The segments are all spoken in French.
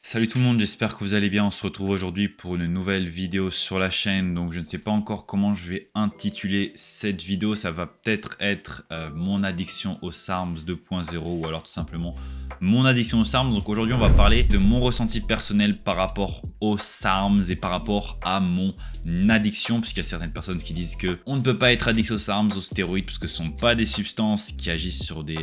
Salut tout le monde, j'espère que vous allez bien. On se retrouve aujourd'hui pour une nouvelle vidéo sur la chaîne. Donc je ne sais pas encore comment je vais intituler cette vidéo. Ça va peut-être être mon addiction aux SARMS 2.0 ou alors tout simplement mon addiction aux SARMS. Donc aujourd'hui on va parler de mon ressenti personnel par rapport aux SARMS et par rapport à mon addiction, puisqu'il y a certaines personnes qui disent que on ne peut pas être addict aux SARMS, aux stéroïdes, parce que ce ne sont pas des substances qui agissent sur des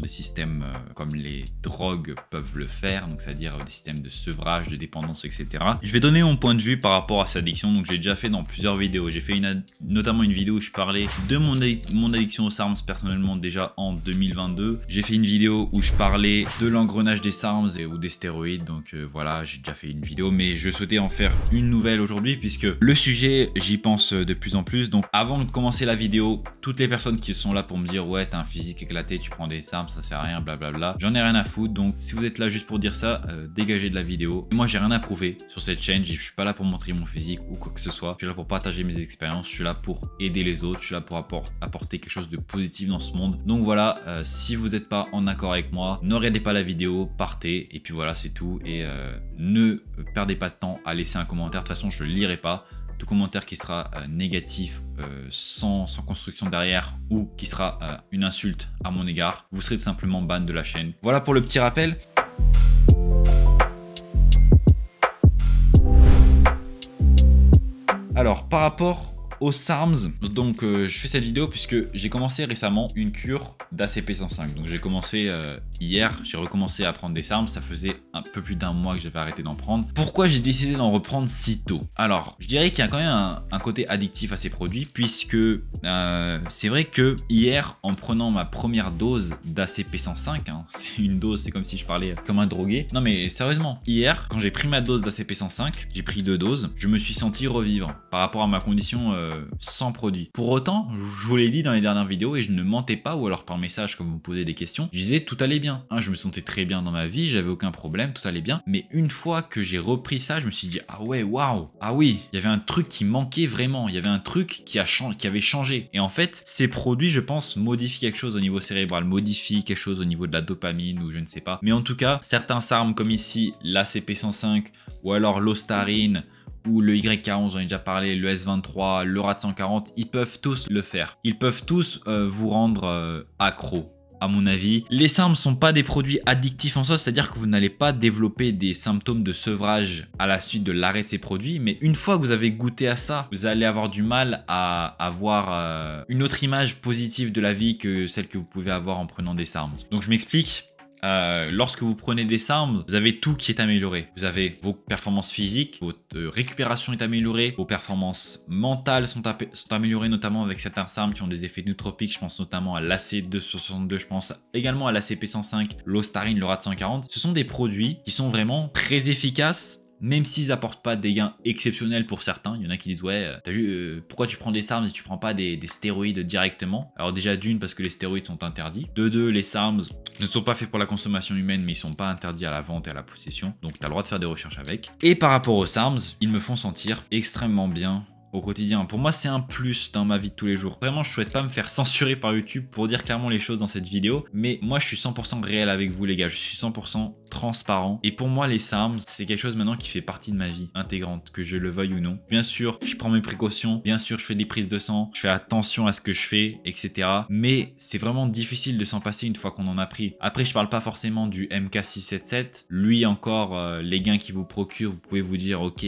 systèmes comme les drogues peuvent le faire, donc c'est-à-dire des systèmes de sevrage, de dépendance, etc. Je vais donner mon point de vue par rapport à cette addiction. Donc j'ai déjà fait dans plusieurs vidéos. J'ai fait notamment une vidéo où je parlais de mon addiction aux SARMS personnellement déjà en 2022. J'ai fait une vidéo où je parlais de l'engrenage des SARMS ou des stéroïdes. Donc voilà, j'ai déjà fait une vidéo, mais je souhaitais en faire une nouvelle aujourd'hui puisque le sujet, j'y pense de plus en plus. Donc avant de commencer la vidéo, toutes les personnes qui sont là pour me dire ouais, t'as un physique éclaté, tu prends des SARMS, ça sert à rien, blablabla, j'en ai rien à foutre. Donc si vous êtes là juste pour dire ça, dégagez de la vidéo. Et moi j'ai rien à prouver sur cette chaîne, je suis pas là pour montrer mon physique ou quoi que ce soit, je suis là pour partager mes expériences, je suis là pour aider les autres, je suis là pour apporter quelque chose de positif dans ce monde. Donc voilà, si vous n'êtes pas en accord avec moi, ne regardez pas la vidéo, partez, et puis voilà, c'est tout. Et ne perdez pas de temps à laisser un commentaire, de toute façon je le lirai pas. Tout commentaire qui sera négatif, sans construction derrière, ou qui sera une insulte à mon égard, vous serez tout simplement ban de la chaîne. Voilà pour le petit rappel. Alors, par rapport aux SARMS, donc je fais cette vidéo puisque j'ai commencé récemment une cure d'ACP105. Donc j'ai commencé hier, j'ai recommencé à prendre des SARMS, ça faisait un peu plus d'un mois que j'avais arrêté d'en prendre. Pourquoi j'ai décidé d'en reprendre si tôt? Alors, je dirais qu'il y a quand même un côté addictif à ces produits puisque c'est vrai que hier, en prenant ma première dose d'ACP105, hein, c'est une dose, c'est comme si je parlais comme un drogué. Non mais sérieusement, hier, quand j'ai pris ma dose d'ACP105, j'ai pris 2 doses, je me suis senti revivre par rapport à ma condition sans produit. Pour autant, je vous l'ai dit dans les dernières vidéos et je ne mentais pas, ou alors par message quand vous me posez des questions, je disais tout allait bien. Hein, je me sentais très bien dans ma vie, j'avais aucun problème, tout allait bien. Mais une fois que j'ai repris ça, je me suis dit ah ouais, waouh, ah oui, il y avait un truc qui manquait vraiment, il y avait un truc qui avait changé. Et en fait, ces produits, je pense, modifient quelque chose au niveau cérébral, modifient quelque chose au niveau de la dopamine ou je ne sais pas. Mais en tout cas, certains SARMs comme ici, l'ACP105 ou alors l'Ostarine, ou le Y40, j'en ai déjà parlé, le S23, le RAD140, ils peuvent tous le faire. Ils peuvent tous vous rendre accro, à mon avis. Les SARMs ne sont pas des produits addictifs en soi, c'est-à-dire que vous n'allez pas développer des symptômes de sevrage à la suite de l'arrêt de ces produits, mais une fois que vous avez goûté à ça, vous allez avoir du mal à avoir une autre image positive de la vie que celle que vous pouvez avoir en prenant des SARMs. Donc je m'explique. Lorsque vous prenez des SARMs, vous avez tout qui est amélioré. Vous avez vos performances physiques, votre récupération est améliorée, vos performances mentales sont améliorées, notamment avec certains SARMs qui ont des effets nootropiques. Je pense notamment à l'AC262, je pense également à l'ACP105, l'Ostarine, le RAD140. Ce sont des produits qui sont vraiment très efficaces, même s'ils apportent pas des gains exceptionnels pour certains. Il y en a qui disent ouais, t'as vu, pourquoi tu prends des SARMs si tu prends pas des stéroïdes directement? Alors déjà d'une, parce que les stéroïdes sont interdits. De deux, les SARMs ne sont pas faits pour la consommation humaine, mais ils sont pas interdits à la vente et à la possession. Donc tu as le droit de faire des recherches avec. Et par rapport aux SARMs, ils me font sentir extrêmement bien au quotidien. Pour moi, c'est un plus dans ma vie de tous les jours. Vraiment, je souhaite pas me faire censurer par YouTube pour dire clairement les choses dans cette vidéo, mais moi, je suis 100% réel avec vous, les gars. Je suis 100% transparent. Et pour moi, les SARMs, c'est quelque chose maintenant qui fait partie de ma vie intégrante, que je le veuille ou non. Bien sûr, je prends mes précautions. Bien sûr, je fais des prises de sang. Je fais attention à ce que je fais, etc. Mais c'est vraiment difficile de s'en passer une fois qu'on en a pris. Après, je parle pas forcément du MK677. Lui encore, les gains qu'il vous procure, vous pouvez vous dire, ok,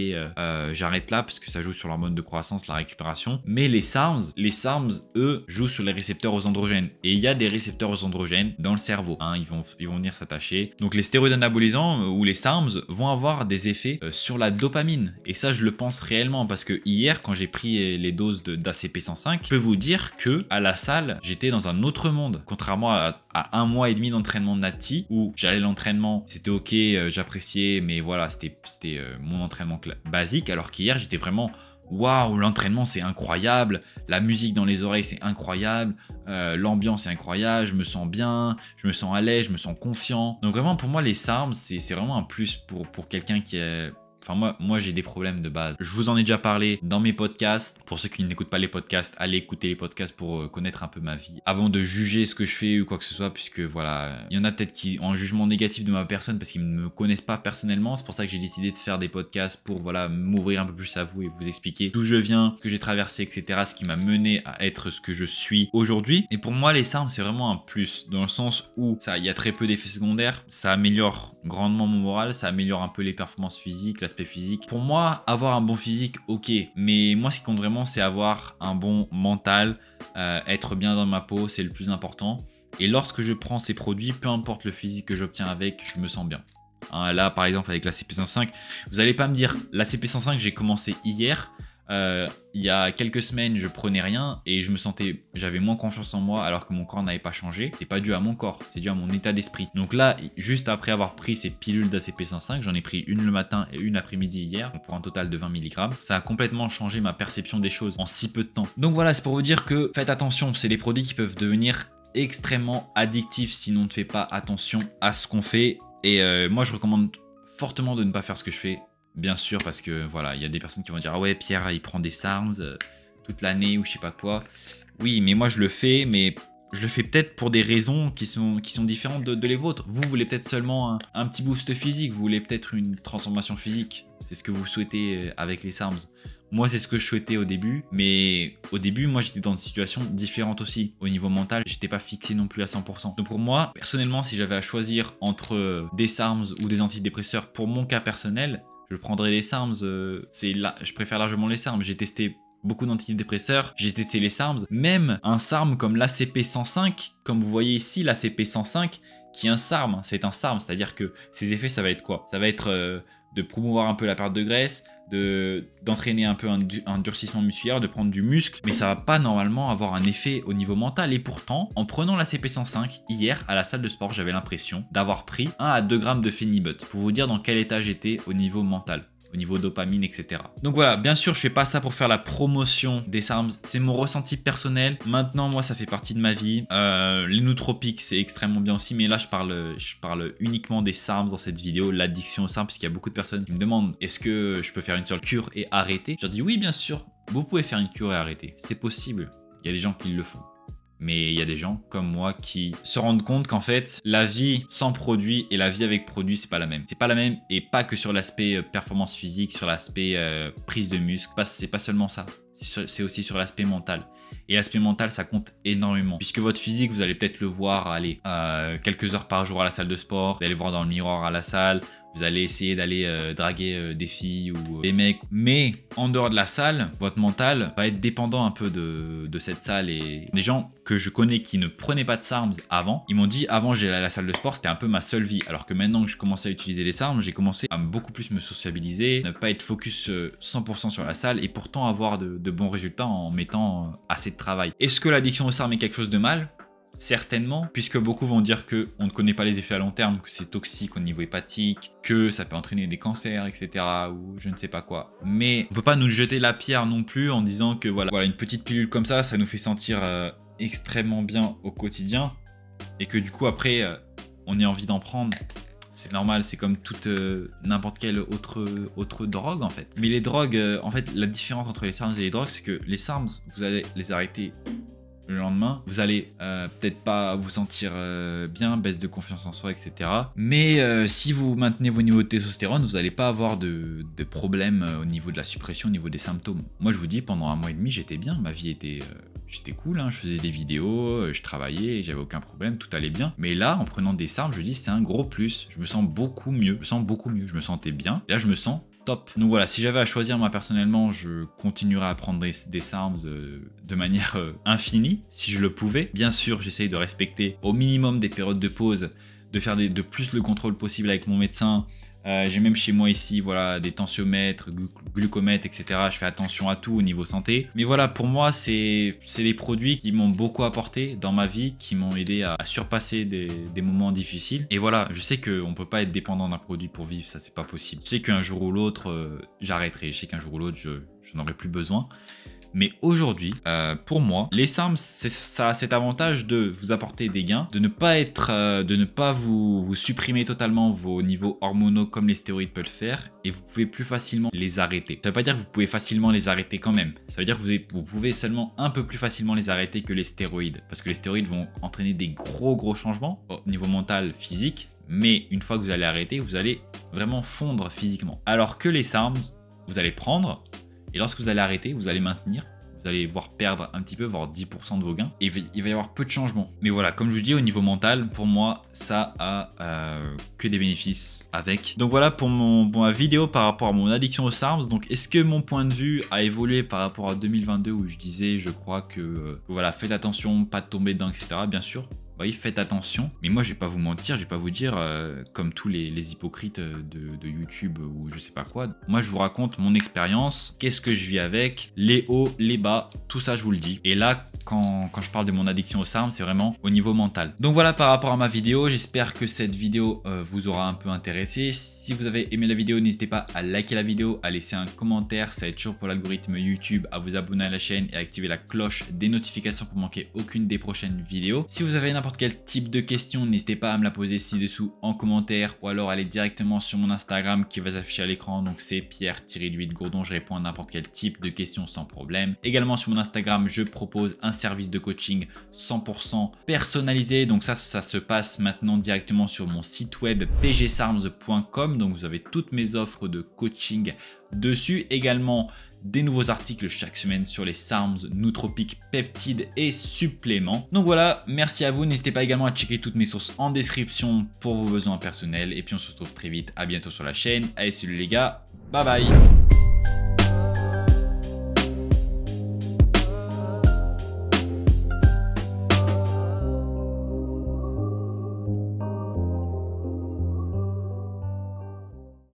j'arrête là parce que ça joue sur l'hormone de croissance, la récupération. Mais les SARMs, eux, jouent sur les récepteurs aux androgènes. Et il y a des récepteurs aux androgènes dans le cerveau. Hein, ils vont venir s'attacher. Donc les stéroïdes anabolisants ou les SARMs vont avoir des effets sur la dopamine. Et ça, je le pense réellement parce que hier, quand j'ai pris les doses d'ACP105, je peux vous dire que à la salle, j'étais dans un autre monde. Contrairement à un mois et demi d'entraînement de Nati, où j'allais l'entraînement, c'était ok, j'appréciais, mais voilà, c'était mon entraînement basique. Alors qu'hier, j'étais vraiment waouh, l'entraînement c'est incroyable, la musique dans les oreilles c'est incroyable, l'ambiance est incroyable, je me sens bien, je me sens à l'aise, je me sens confiant. Donc vraiment pour moi les SARMs c'est vraiment un plus pour quelqu'un qui est Enfin, moi j'ai des problèmes de base. Je vous en ai déjà parlé dans mes podcasts. Pour ceux qui n'écoutent pas les podcasts, allez écouter les podcasts pour connaître un peu ma vie avant de juger ce que je fais ou quoi que ce soit, puisque voilà, il y en a peut-être qui ont un jugement négatif de ma personne parce qu'ils ne me connaissent pas personnellement. C'est pour ça que j'ai décidé de faire des podcasts pour voilà m'ouvrir un peu plus à vous et vous expliquer d'où je viens, ce que j'ai traversé, etc. Ce qui m'a mené à être ce que je suis aujourd'hui. Et pour moi, les SARMs, c'est vraiment un plus dans le sens où ça, il y a très peu d'effets secondaires. Ça améliore grandement mon moral, ça améliore un peu les performances physiques, l'aspect physique. Pour moi, avoir un bon physique, ok. Mais moi, ce qui compte vraiment, c'est avoir un bon mental, être bien dans ma peau, c'est le plus important. Et lorsque je prends ces produits, peu importe le physique que j'obtiens avec, je me sens bien. Hein, là, par exemple, avec la CP105, vous n'allez pas me dire, la CP105, j'ai commencé hier. Il y a quelques semaines, je prenais rien et j'avais moins confiance en moi alors que mon corps n'avait pas changé. C'est pas dû à mon corps, c'est dû à mon état d'esprit. Donc là, juste après avoir pris ces pilules d'ACP105, j'en ai pris une le matin et une l'après-midi hier, pour un total de 20 mg. Ça a complètement changé ma perception des choses en si peu de temps. Donc voilà, c'est pour vous dire que faites attention, c'est des produits qui peuvent devenir extrêmement addictifs si on ne fait pas attention à ce qu'on fait. Et moi, je recommande fortement de ne pas faire ce que je fais. Bien sûr, parce que voilà, il y a des personnes qui vont dire « Ah ouais, Pierre, il prend des SARMs toute l'année ou je sais pas quoi. » Oui, mais moi je le fais, mais je le fais peut-être pour des raisons qui sont différentes de les vôtres. Vous voulez peut-être seulement un petit boost physique, vous voulez peut-être une transformation physique. C'est ce que vous souhaitez avec les SARMs. Moi, c'est ce que je souhaitais au début, mais au début, moi, j'étais dans une situation différente aussi. Au niveau mental, j'étais pas fixé non plus à 100%. Donc pour moi, personnellement, si j'avais à choisir entre des SARMs ou des antidépresseurs, pour mon cas personnel, je prendrais les SARMs. Je préfère largement les SARMs. J'ai testé beaucoup d'antidépresseurs, j'ai testé les SARMs. Même un SARM comme l'ACP105, comme vous voyez ici, l'ACP105, qui est un SARM, c'est un SARM, c'est-à-dire que ses effets, ça va être quoi? Ça va être de promouvoir un peu la perte de graisse, d'entraîner un peu un durcissement musculaire, de prendre du muscle, mais ça va pas normalement avoir un effet au niveau mental. Et pourtant, en prenant la CP105, hier, à la salle de sport, j'avais l'impression d'avoir pris 1 à 2 grammes de Phenibut, pour vous dire dans quel état j'étais au niveau mental, au niveau dopamine, etc. Donc voilà, bien sûr, je fais pas ça pour faire la promotion des SARMs, c'est mon ressenti personnel. Maintenant, moi, ça fait partie de ma vie. Les nootropiques, c'est extrêmement bien aussi, mais là, je parle uniquement des SARMs dans cette vidéo, l'addiction aux SARMs, puisqu'il y a beaucoup de personnes qui me demandent est-ce que je peux faire une seule cure et arrêter? Je leur dis oui, bien sûr, vous pouvez faire une cure et arrêter, c'est possible. Il y a des gens qui le font. Mais il y a des gens comme moi qui se rendent compte qu'en fait, la vie sans produit et la vie avec produit, c'est pas la même. C'est pas la même, et pas que sur l'aspect performance physique, sur l'aspect prise de muscle. C'est pas seulement ça. C'est aussi sur l'aspect mental. Et l'aspect mental, ça compte énormément. Puisque votre physique, vous allez peut-être le voir aller quelques heures par jour à la salle de sport. Vous allez le voir dans le miroir à la salle. Vous allez essayer d'aller draguer des filles ou des mecs. Mais en dehors de la salle, votre mental va être dépendant un peu de cette salle. Et des gens que je connais qui ne prenaient pas de SARMs avant, ils m'ont dit avant j'allais à la salle de sport, c'était un peu ma seule vie. Alors que maintenant que je commençais à utiliser les SARMs, j'ai commencé à beaucoup plus me sociabiliser, ne pas être focus 100% sur la salle et pourtant avoir de bons résultats en mettant assez de travail. Est-ce que l'addiction aux SARMs est quelque chose de mal ? Certainement, puisque beaucoup vont dire qu'on ne connaît pas les effets à long terme, que c'est toxique au niveau hépatique, que ça peut entraîner des cancers, etc. ou je ne sais pas quoi. Mais on peut pas nous jeter la pierre non plus en disant que voilà une petite pilule comme ça nous fait sentir extrêmement bien au quotidien et que du coup après on ait envie d'en prendre. C'est normal, c'est comme toute n'importe quelle autre drogue en fait. Mais les drogues, en fait, la différence entre les SARMs et les drogues, c'est que les SARMs, vous allez les arrêter le lendemain, vous allez peut-être pas vous sentir bien, baisse de confiance en soi, etc. Mais si vous maintenez vos niveaux de testostérone, vous n'allez pas avoir de problème au niveau de la suppression, au niveau des symptômes. Moi, je vous dis, pendant 1 mois et demi, j'étais bien, ma vie était... J'étais cool, hein, je faisais des vidéos, je travaillais, j'avais aucun problème, tout allait bien. Mais là, en prenant des SARMs, je dis c'est un gros plus. Je me sens beaucoup mieux, je me sentais bien. Et là, je me sens top. Donc voilà, si j'avais à choisir moi personnellement, je continuerais à prendre des SARMs de manière infinie, si je le pouvais. Bien sûr, j'essaye de respecter au minimum des périodes de pause, de faire de plus le contrôle possible avec mon médecin. J'ai même chez moi ici voilà, des tensiomètres, glucomètres, etc. Je fais attention à tout au niveau santé. Mais voilà, pour moi, c'est des produits qui m'ont beaucoup apporté dans ma vie, qui m'ont aidé à surpasser des moments difficiles. Et voilà, je sais qu'on ne peut pas être dépendant d'un produit pour vivre, ça c'est pas possible. Je sais qu'un jour ou l'autre, j'arrêterai. Je sais qu'un jour ou l'autre, je n'en aurai plus besoin. Mais aujourd'hui, pour moi, les SARMs, ça a cet avantage de vous apporter des gains, de ne pas vous supprimer totalement vos niveaux hormonaux comme les stéroïdes peuvent le faire, et vous pouvez plus facilement les arrêter. Ça veut pas dire que vous pouvez facilement les arrêter quand même. Ça veut dire que vous pouvez seulement un peu plus facilement les arrêter que les stéroïdes, parce que les stéroïdes vont entraîner des gros changements au niveau mental, physique, mais une fois que vous allez arrêter, vous allez vraiment fondre physiquement. Alors que les SARMs, vous allez prendre, et lorsque vous allez arrêter, vous allez maintenir, vous allez voir perdre un petit peu, voire 10% de vos gains, et il va y avoir peu de changements. Mais voilà, comme je vous dis, au niveau mental, pour moi, ça a que des bénéfices avec. Donc voilà pour ma vidéo par rapport à mon addiction aux SARMs. Donc est-ce que mon point de vue a évolué par rapport à 2022 où je disais, je crois que voilà, faites attention, pas de tomber dedans, etc. Bien sûr. Oui, faites attention, mais moi je vais pas vous mentir, je vais pas vous dire comme tous les hypocrites de YouTube ou je sais pas quoi. Moi je vous raconte mon expérience, qu'est-ce que je vis avec, les hauts, les bas, tout ça je vous le dis. Et là quand je parle de mon addiction aux SARMs, c'est vraiment au niveau mental. Donc voilà par rapport à ma vidéo, j'espère que cette vidéo vous aura un peu intéressé. Si vous avez aimé la vidéo, n'hésitez pas à liker la vidéo, à laisser un commentaire, ça aide toujours pour l'algorithme YouTube, à vous abonner à la chaîne et à activer la cloche des notifications pour manquer aucune des prochaines vidéos. Si vous avez n'importe quel type de question, n'hésitez pas à me la poser ci-dessous en commentaire ou alors aller directement sur mon Instagram qui va s'afficher à l'écran, donc c'est Pierre-Gourdon, je réponds à n'importe quel type de question sans problème. Également sur mon Instagram, je propose un service de coaching 100% personnalisé, donc ça se passe maintenant directement sur mon site web pgsarms.com, donc vous avez toutes mes offres de coaching dessus, également des nouveaux articles chaque semaine sur les SARMs, nootropiques, peptides et suppléments. Donc voilà, merci à vous. N'hésitez pas également à checker toutes mes sources en description pour vos besoins personnels. Et puis on se retrouve très vite. À bientôt sur la chaîne. Allez, salut les gars. Bye bye.